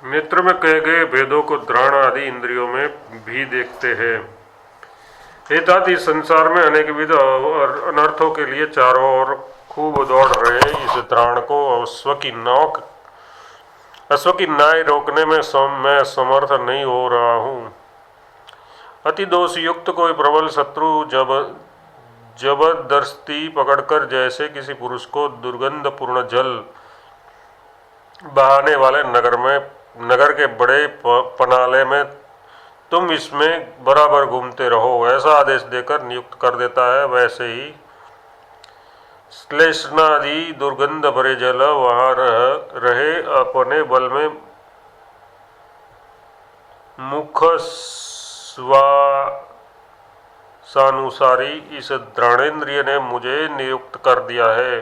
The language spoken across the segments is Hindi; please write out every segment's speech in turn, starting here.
नेत्र में कहे गए भेदों को घ्राण आदि इंद्रियों में भी देखते हैं। हेताति संसार में अनेक विध और अनर्थों के लिए चारों ओर खूब दौड़ रहे इस घ्राण को अश्व की नाई रोकने में मैं समर्थ नहीं हो रहा हूँ। अति दोष युक्त कोई प्रबल शत्रु जबरदस्ती पकड़कर जैसे किसी पुरुष को दुर्गंधपूर्ण जल बहाने वाले नगर के बड़े पनाले में तुम इसमें बराबर घूमते रहो ऐसा आदेश देकर नियुक्त कर देता है, वैसे ही श्लेष्णादि दुर्गंध भरे जल वहां रहे अपने बल में मुख स्वानुसारी इस घ्राणेन्द्रिय ने मुझे नियुक्त कर दिया है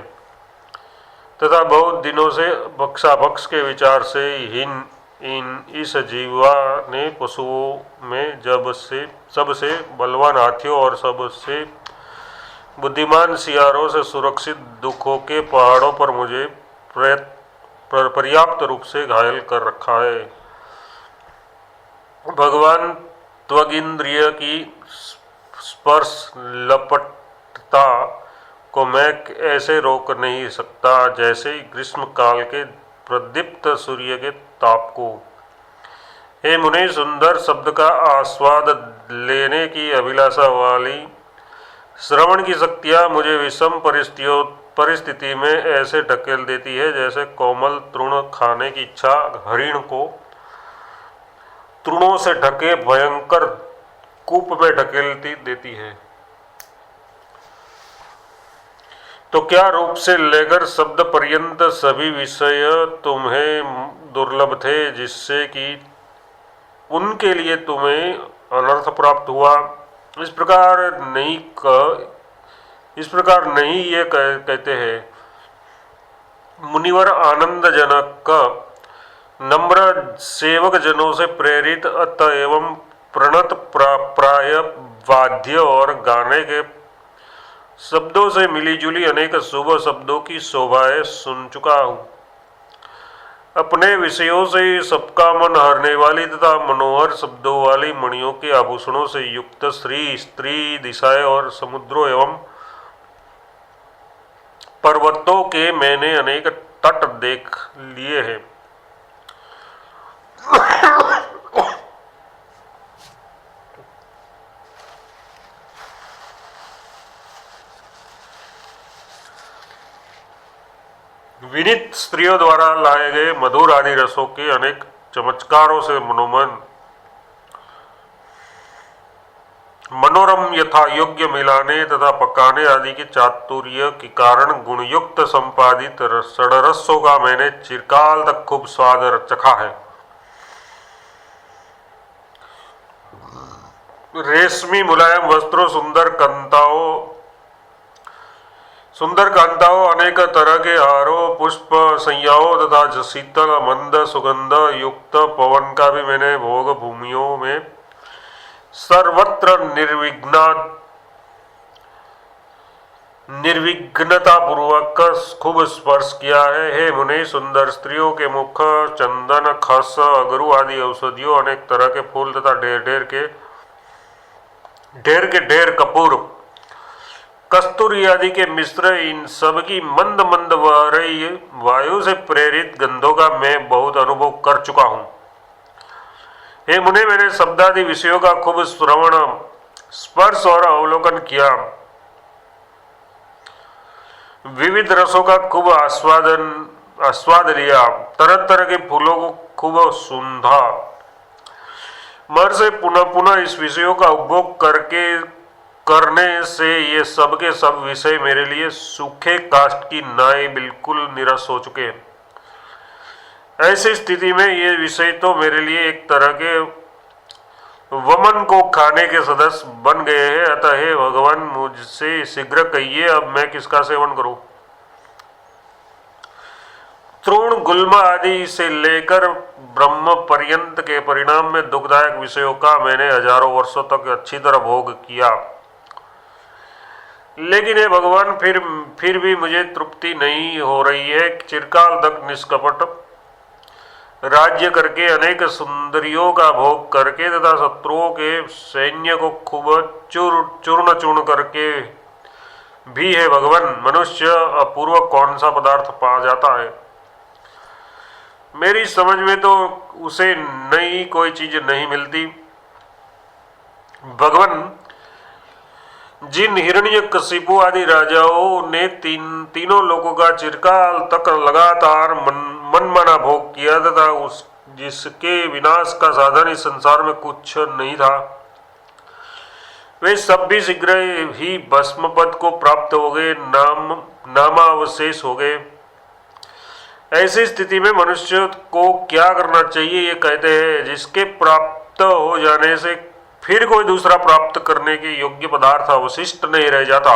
तथा बहुत दिनों से भक्षाभक्ष के विचार से इस जीवा ने पशुओं में सबसे बलवान हाथियों और सबसे बुद्धिमान सियारों से सुरक्षित दुखों के पहाड़ों पर मुझे पर्याप्त रूप से घायल कर रखा है। भगवान त्वगिंद्रिय की स्पर्श लपटता को मैं ऐसे रोक नहीं सकता जैसे ग्रीष्म काल के प्रदीप्त सूर्य के ताप को। हे मुने, सुंदर शब्द का आस्वाद लेने की अभिलाषा वाली श्रवण की शक्तियाँ मुझे विषम परिस्थिति में ऐसे ढकेल देती है जैसे कोमल तृण खाने की इच्छा हरिण को तृणों से ढके भयंकर कूप में ढकेलती देती है। तो क्या रूप से लेकर शब्द पर्यंत सभी विषय तुम्हें दुर्लभ थे जिससे कि उनके लिए तुम्हें अनर्थ प्राप्त हुआ। इस प्रकार नहीं ये कहते हैं। मुनिवर आनंदजनक नम्र सेवक जनों से प्रेरित अतएव प्रणत प्राय वाद्य और गाने के शब्दों से मिलीजुली अनेक शुभ शब्दों की शोभाएं सुन चुका हूँ। अपने विषयों से सबका मन हरने वाली तथा मनोहर शब्दों वाली मणियों के आभूषणों से युक्त श्री स्त्री दिशाएं और समुद्रों एवं पर्वतों के मैंने अनेक तट देख लिए हैं। विनीत स्त्रियों द्वारा लाए गए मधुर आदि रसों के अनेक चमत्कारों से मनोरम यथा योग्य मिलाने तथा पकाने आदि के चातुर्य के कारण गुणयुक्त संपादित षडरसों का मैंने चिरकाल तक खूब स्वाद चखा है। रेशमी मुलायम वस्त्रों, सुंदर कांताओं, अनेक तरह के हारों, पुष्प संज्ञाओं तथा शीतल मंद सुगंध युक्त पवन का भी मैंने भोग भूमियों में सर्वत्र निर्विघ्नता पूर्वक खूब स्पर्श किया है। हे मुने, सुंदर स्त्रियों के मुख चंदन, खस, अगरू आदि औषधियों, अनेक तरह के फूल तथा ढेर कपूर, कस्तूरी आदि के मिश्र, इन सब की मंद मंद वायु से प्रेरित गंधों का मैं बहुत अनुभव कर चुका हूँ। हे मुने, मैंने शब्दादि विषयों का खूब श्रवण, स्पर्श और अवलोकन किया। विविध रसों का खूब आस्वाद लिया। तरह तरह के फूलों को खूब सूंघा। मर से पुनः पुनः इस विषयों का उपभोग करने से ये सब के सब विषय मेरे लिए सूखे काष्ठ की नाई बिल्कुल निरस हो चुके हैं। ऐसी स्थिति में ये विषय तो मेरे लिए एक तरह के वमन को खाने के सदस्य बन गए हैं। अतः हे भगवान, मुझसे शीघ्र कहिए अब मैं किसका सेवन करूं। तृण, गुल्म आदि से लेकर ब्रह्म पर्यंत के परिणाम में दुखदायक विषयों का मैंने हजारों वर्षों तक अच्छी तरह भोग किया, लेकिन हे भगवान, फिर भी मुझे तृप्ति नहीं हो रही है। चिरकाल तक निष्कपट राज्य करके अनेक सुंदरियों का भोग करके तथा शत्रुओं के सैन्य को खूब चूर्ण चूर्ण करके भी है भगवान, मनुष्य अपूर्व कौन सा पदार्थ पा जाता है? मेरी समझ में तो उसे नई कोई चीज नहीं मिलती। भगवान, जिन हिरण्यकशिपु आदि राजाओं ने तीनों लोगों का चिरकाल तक लगातार मनमाना भोग किया तथा उस जिसके विनाश का साधन इस संसार में कुछ नहीं था, वे सब भी शीघ्र ही भस्म पद को प्राप्त हो गए, नामावशेष हो गए। ऐसी स्थिति में मनुष्य को क्या करना चाहिए? ये कहते हैं, जिसके प्राप्त हो जाने से फिर कोई दूसरा प्राप्त करने के योग्य पदार्थ अवशिष्ट नहीं रह जाता।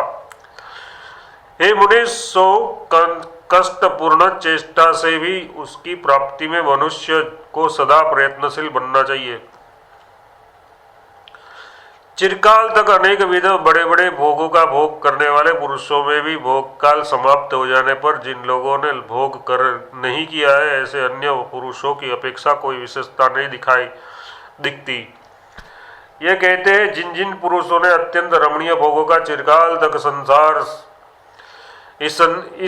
हे मुने, सो कष्टपूर्ण चेष्टा से भी उसकी प्राप्ति में मनुष्य को सदा प्रयत्नशील बनना चाहिए। चिरकाल तक अनेक विध बड़े बड़े भोगों का भोग करने वाले पुरुषों में भी भोग काल समाप्त हो जाने पर जिन लोगों ने भोग कर नहीं किया है, ऐसे अन्य पुरुषों की अपेक्षा कोई विशेषता नहीं दिखती। ये कहते हैं, जिन जिन पुरुषों ने अत्यंत रमणीय भोगों का चिरकाल तक इस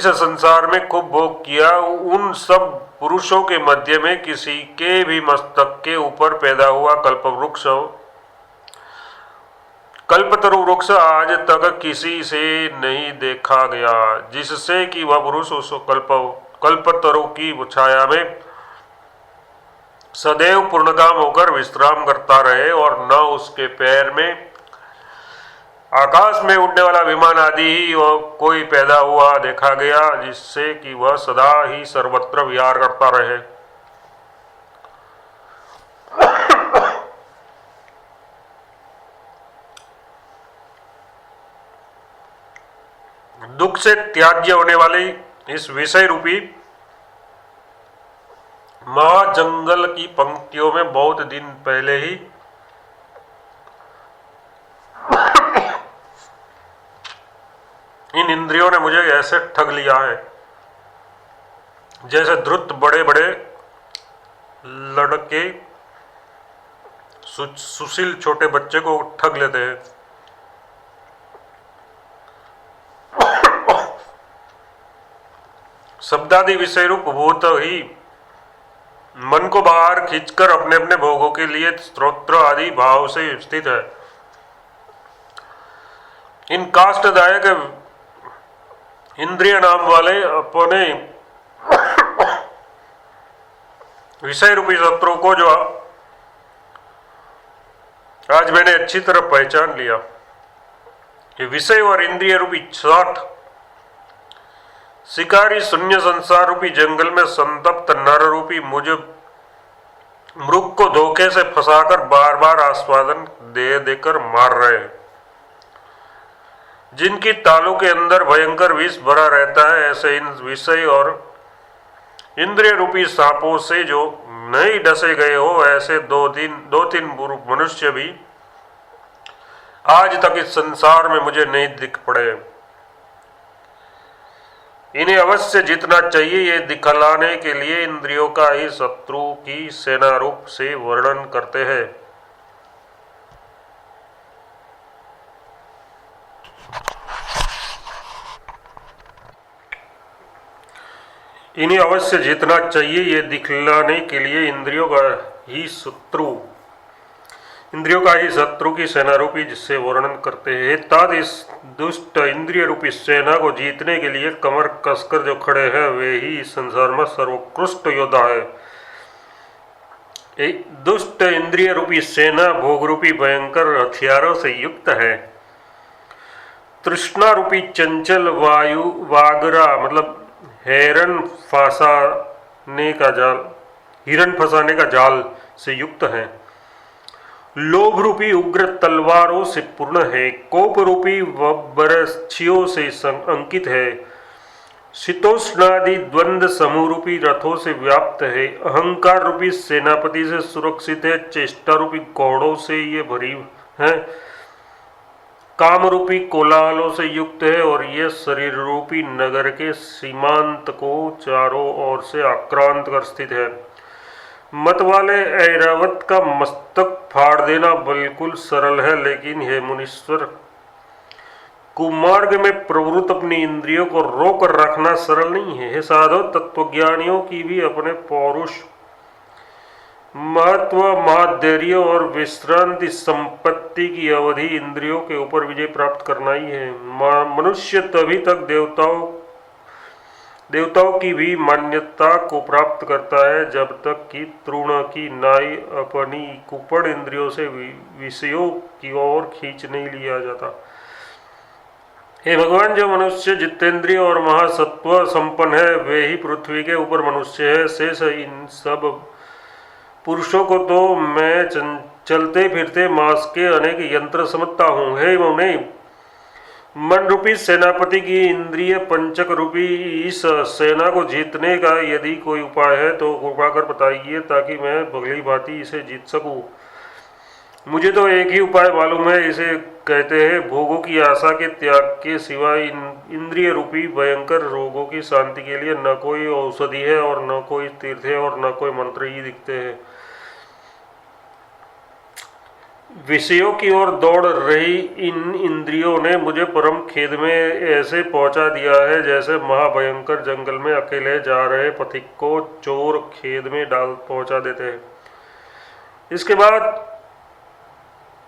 संसार में खूब भोग किया, उन सब पुरुषों के मध्य में किसी के भी मस्तक के ऊपर पैदा हुआ कल्पतरु वृक्ष आज तक किसी से नहीं देखा गया, जिससे कि वह पुरुष उस कल्पतरु की छाया में सदैव पूर्णकाम होकर विश्राम करता रहे, और न उसके पैर में आकाश में उड़ने वाला विमान आदि ही कोई पैदा हुआ देखा गया, जिससे कि वह सदा ही सर्वत्र विहार करता रहे। दुख से त्याज्य होने वाली इस विषय रूपी महाजंगल की पंक्तियों में बहुत दिन पहले ही इन इंद्रियों ने मुझे ऐसे ठग लिया है, जैसे ध्रुत बड़े बड़े लड़के सुशील छोटे बच्चे को ठग लेते हैं। शब्दादि विषय रूप भूत ही मन को बाहर खींचकर अपने अपने भोगों के लिए स्तोत्र आदि भाव से स्थित है। इन काष्टदायक इंद्रिय नाम वाले अपने विषय रूपी शत्रु को जो आज मैंने अच्छी तरह पहचान लिया, ये विषय और इंद्रिय रूपी छाठ शिकारी शून्य संसार रूपी जंगल में संतप्त नर रूपी मुझ मृग को धोखे से फंसाकर बार बार आस्वादन दे देकर मार रहे हैं। जिनकी तालों के अंदर भयंकर विष भरा रहता है, ऐसे इन विषय और इंद्रिय रूपी सांपों से जो नहीं डसे गए हो, ऐसे दो तीन मनुष्य भी आज तक इस संसार में मुझे नहीं दिख पड़े। इन्हें अवश्य जीतना चाहिए, ये दिखलाने के लिए इंद्रियों का ही शत्रु की सेना रूप से वर्णन करते हैं। इन्हें अवश्य जीतना चाहिए, ये दिखलाने के लिए इंद्रियों का ही शत्रु की सेना रूपी जिससे वर्णन करते हैं। तात इस दुष्ट इंद्रिय रूपी सेना को जीतने के लिए कमर कसकर जो खड़े हैं, वे ही इस संसार में सर्वोत्कृष्ट योद्धा है। एक दुष्ट इंद्रिय रूपी सेना भोग रूपी भयंकर हथियारों से युक्त है। तृष्णा रूपी चंचल वागरा मतलब हिरण फंसाने का जाल से युक्त है। लोभ रूपी उग्र तलवारों से पूर्ण है। कोप रूपी बरछियों से अंकित है। शीतोष्णादि द्वंद्व समूह रूपी रथों से व्याप्त है। अहंकार रूपी सेनापति से सुरक्षित है। चेष्टा रूपी घोड़ों से ये भरी है। काम रूपी कोलाहलों से युक्त है, और ये शरीर रूपी नगर के सीमांत को चारों ओर से आक्रांत कर स्थित है। मत वाले ऐरावत का मस्तक फाड़ देना बिल्कुल सरल है, लेकिन हे मुनीश्वर, कुमार्ग में प्रवृत्त अपनी इंद्रियों को रोक रखना सरल नहीं है। हे साधो, तत्वज्ञानियों की भी अपने पौरुष, महत्व, महाधैर्य और विश्रांति संपत्ति की अवधि इंद्रियों के ऊपर विजय प्राप्त करना ही है। मनुष्य तभी तक देवताओं की भी मान्यता को प्राप्त करता है जब तक कि तृण की नाई अपनी कुपड़ इंद्रियों से विषयों की ओर खींच नहीं लिया जाता। हे भगवान, जो मनुष्य जितेंद्रिय और महासत्व संपन्न है वे ही पृथ्वी के ऊपर मनुष्य है। शेष इन सब पुरुषों को तो मैं चलते फिरते मांस के अनेक यंत्र समझता हूँ। हे मुने, मन रूपी सेनापति की इंद्रिय पंचक रूपी इस सेना को जीतने का यदि कोई उपाय है तो कृपा कर बताइए, ताकि मैं भली भांति इसे जीत सकूं। मुझे तो एक ही उपाय मालूम है, इसे कहते हैं भोगों की आशा के त्याग के सिवा इंद्रिय रूपी भयंकर रोगों की शांति के लिए न कोई औषधि है और न कोई तीर्थ है और न कोई मंत्र ही दिखते हैं। विषयों की ओर दौड़ रही इन इंद्रियों ने मुझे परम खेद में ऐसे पहुंचा दिया है जैसे महाभयंकर जंगल में अकेले जा रहे पथिक को चोर खेद में डाल पहुंचा देते हैं। इसके बाद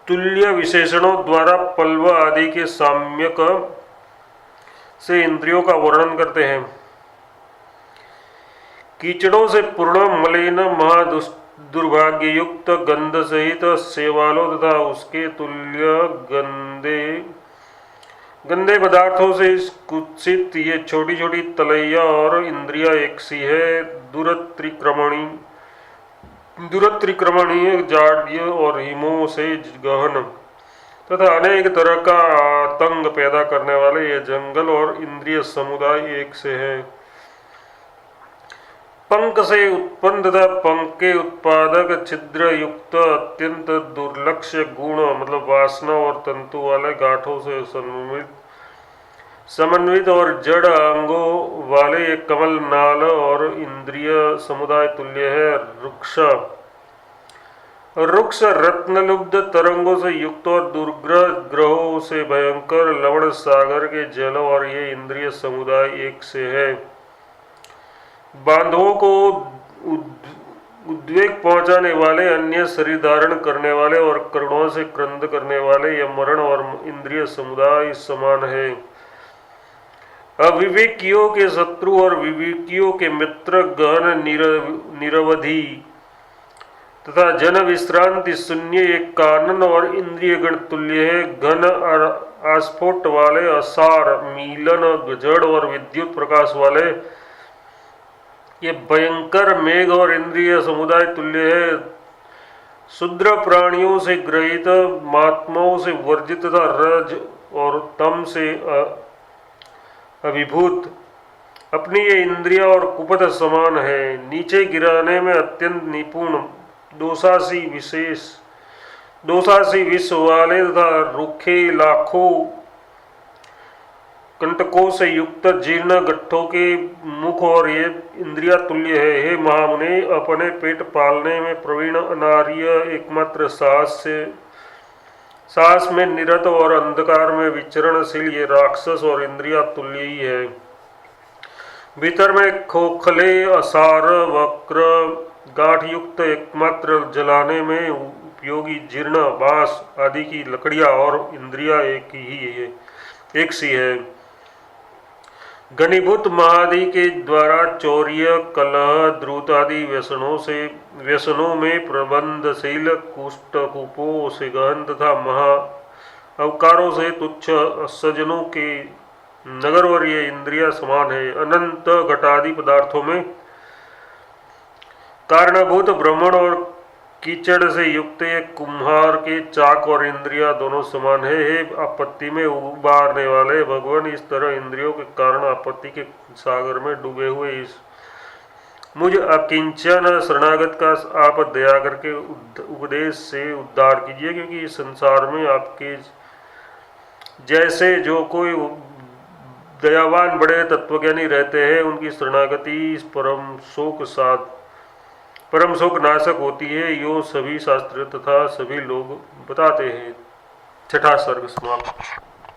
तुल्य विशेषणों द्वारा पल्व आदि के साम्यक से इंद्रियों का वर्णन करते हैं। कीचड़ों से पूर्ण मलिन दुर्भाग्ययुक्त गंध सहित सेवालो तथा उसके तुल्य गंदे पदार्थों से कुत्सित ये छोटी छोटी तलैया और इंद्रिया एक सी है। दुरतिक्रमणीय जाड्य और हिमों से गहन तथा अनेक तरह का आतंक पैदा करने वाले ये जंगल और इंद्रिय समुदाय एक से है। पंख से उत्पन्न तथा पंख के उत्पादक छिद्र युक्त अत्यंत दुर्लक्ष्य गुण मतलब वासना और तंतु वाले गांठों से समन्वित और जड़ अंगों वाले एक कमल नाल और इंद्रिय समुदाय तुल्य है। रुक्ष रत्नलुब्ध तरंगों से युक्त और दुर्ग्रह ग्रहों से भयंकर लवण सागर के जल और ये इंद्रिय समुदाय एक से है। बांधवों को उद्वेग पहुंचाने वाले, अन्य शरीर धारण करने वाले और करुणों से क्रंद करने वाले यह मरण और इंद्रिय समुदाय समान है। अविवेकियों के शत्रु और विवेकियों के मित्र गहन निरवधि तथा जन विश्रांति शून्य एक कानन और इंद्रिय गण तुल्य है। घन आस्फोट वाले असार मीलन जड़ और विद्युत प्रकाश वाले ये भयंकर मेघ और इंद्रिय समुदाय तुल्य है। शूद्र प्राणियों से ग्रहित, महात्माओं से वर्जित तथा रज और तम से अभिभूत अपनी ये इंद्रिया और कुपथ समान है। नीचे गिराने में अत्यंत निपुण, दोषासी विष वाले तथा रूखे लाखों कंटकों से युक्त जीर्ण गट्ठों के मुख और ये इंद्रिया तुल्य है। हे महामुने, अपने पेट पालने में प्रवीण अनार्य एकमात्र साहस में निरत और अंधकार में विचरणशील ये राक्षस और इंद्रिया तुल्य ही है। भीतर में खोखले असार वक्र गांठ युक्त एकमात्र जलाने में उपयोगी जीर्ण बांस आदि की लकड़ियां और इंद्रिया एक सी है। घनीभूत महादि के द्वारा चौर्य, कलह, द्रुत आदि व्यसनों में प्रबंधशील, कुष्ठ कुपों से गहन तथा महा अवकारों से तुच्छ सज्जनों के नगर और ये इंद्रिया समान है। अनंत घटादि पदार्थों में कारणभूत ब्रह्मण और कीचड़ से युक्त एक कुम्हार के चाक और इंद्रिया दोनों समान है। हे आपत्ति में उबारने वाले भगवान, इस तरह इंद्रियों के कारण आपत्ति के सागर में डूबे हुए इस मुझ अकिंचन शरणागत का आप दया करके उपदेश से उद्धार कीजिए, क्योंकि इस संसार में आपके जैसे जो कोई दयावान बड़े तत्वज्ञानी रहते हैं उनकी शरणागति इस परम शोक साथ परम शोक नाशक होती है, यो सभी शास्त्र तथा सभी लोग बताते हैं। छठा सर्ग समाप्त।